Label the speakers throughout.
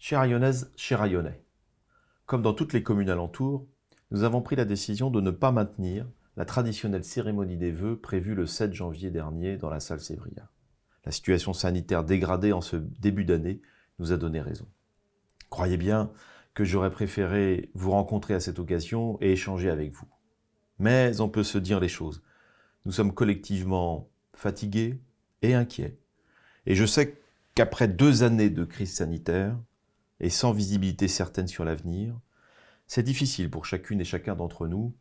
Speaker 1: Chère Ayonnaise, cher Ayonnais, comme dans toutes les communes alentours, nous avons pris la décision de ne pas maintenir la traditionnelle cérémonie des vœux prévue le 7 janvier dernier dans la salle Sévria. La situation sanitaire dégradée en ce début d'année nous a donné raison. Croyez bien que j'aurais préféré vous rencontrer à cette occasion et échanger avec vous. Mais on peut se dire les choses. Nous sommes collectivement fatigués et inquiets. Et je sais qu'après 2 années de crise sanitaire, et sans visibilité certaine sur l'avenir, c'est difficile pour chacune et chacun d'entre nous,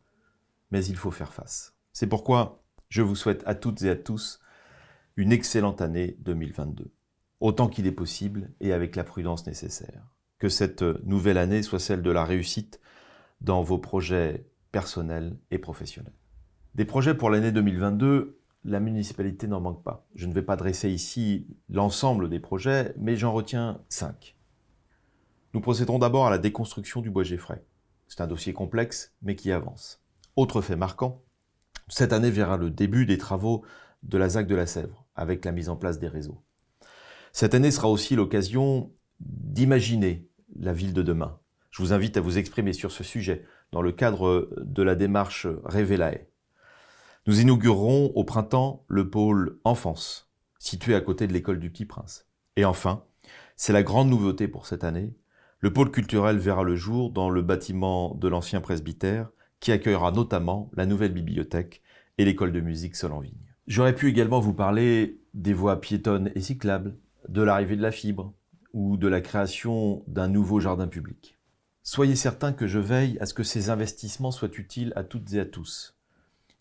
Speaker 1: mais il faut faire face. C'est pourquoi je vous souhaite à toutes et à tous une excellente année 2022, autant qu'il est possible et avec la prudence nécessaire. Que cette nouvelle année soit celle de la réussite dans vos projets personnels et professionnels. Des projets pour l'année 2022, la municipalité n'en manque pas. Je ne vais pas dresser ici l'ensemble des projets, mais j'en retiens 5. Nous procéderons d'abord à la déconstruction du bois Geffray. C'est un dossier complexe, mais qui avance. Autre fait marquant, cette année verra le début des travaux de la ZAC de la Sèvre, avec la mise en place des réseaux. Cette année sera aussi l'occasion d'imaginer la ville de demain. Je vous invite à vous exprimer sur ce sujet dans le cadre de la démarche Révélae. Nous inaugurerons au printemps le pôle enfance, situé à côté de l'école du Petit Prince. Et enfin, c'est la grande nouveauté pour cette année, le pôle culturel verra le jour dans le bâtiment de l'ancien presbytère, qui accueillera notamment la nouvelle bibliothèque et l'école de musique Sol-en-Vigne. J'aurais pu également vous parler des voies piétonnes et cyclables, de l'arrivée de la fibre ou de la création d'un nouveau jardin public. Soyez certains que je veille à ce que ces investissements soient utiles à toutes et à tous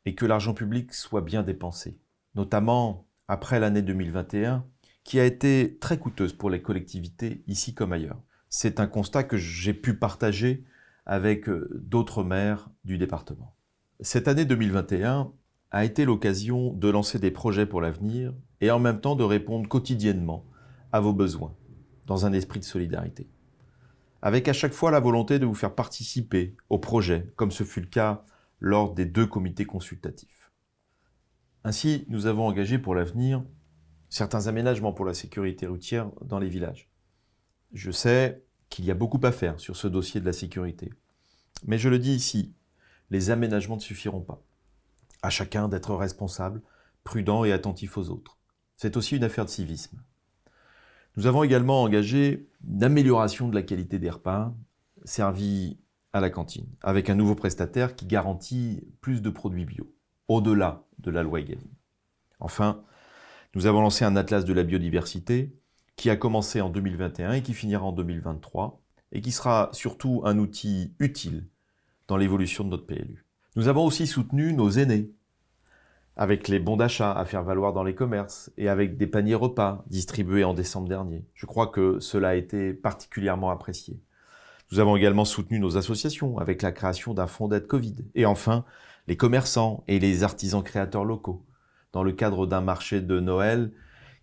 Speaker 1: et que l'argent public soit bien dépensé, notamment après l'année 2021 qui a été très coûteuse pour les collectivités ici comme ailleurs. C'est un constat que j'ai pu partager avec d'autres maires du département. Cette année 2021 a été l'occasion de lancer des projets pour l'avenir et en même temps de répondre quotidiennement à vos besoins, dans un esprit de solidarité. Avec à chaque fois la volonté de vous faire participer au projet, comme ce fut le cas lors des 2 comités consultatifs. Ainsi, nous avons engagé pour l'avenir certains aménagements pour la sécurité routière dans les villages. Je sais qu'il y a beaucoup à faire sur ce dossier de la sécurité. Mais je le dis ici, les aménagements ne suffiront pas. À chacun d'être responsable, prudent et attentif aux autres. C'est aussi une affaire de civisme. Nous avons également engagé une amélioration de la qualité des repas servis à la cantine, avec un nouveau prestataire qui garantit plus de produits bio, au-delà de la loi Egalim. Enfin, nous avons lancé un atlas de la biodiversité qui a commencé en 2021 et qui finira en 2023, et qui sera surtout un outil utile dans l'évolution de notre PLU. Nous avons aussi soutenu nos aînés, avec les bons d'achat à faire valoir dans les commerces, et avec des paniers repas distribués en décembre dernier. Je crois que cela a été particulièrement apprécié. Nous avons également soutenu nos associations, avec la création d'un fonds d'aide Covid. Et enfin, les commerçants et les artisans créateurs locaux, dans le cadre d'un marché de Noël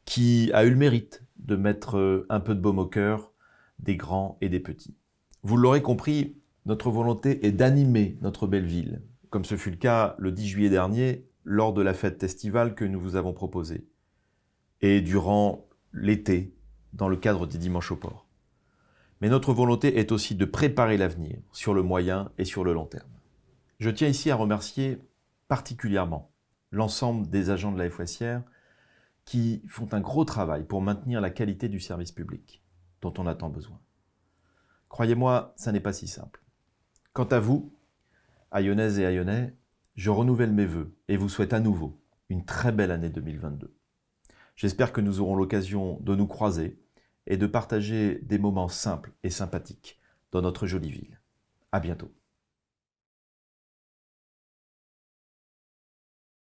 Speaker 1: qui a eu le mérite de mettre un peu de baume au cœur des grands et des petits. Vous l'aurez compris, notre volonté est d'animer notre belle ville, comme ce fut le cas le 10 juillet dernier, lors de la fête estivale que nous vous avons proposée, et durant l'été, dans le cadre des Dimanches au Port. Mais notre volonté est aussi de préparer l'avenir, sur le moyen et sur le long terme. Je tiens ici à remercier particulièrement l'ensemble des agents de la FOSR qui font un gros travail pour maintenir la qualité du service public dont on a tant besoin. Croyez-moi, ça n'est pas si simple. Quant à vous, Ayonnaises et Ayonnais, je renouvelle mes vœux et vous souhaite à nouveau une très belle année 2022. J'espère que nous aurons l'occasion de nous croiser et de partager des moments simples et sympathiques dans notre jolie ville. À bientôt.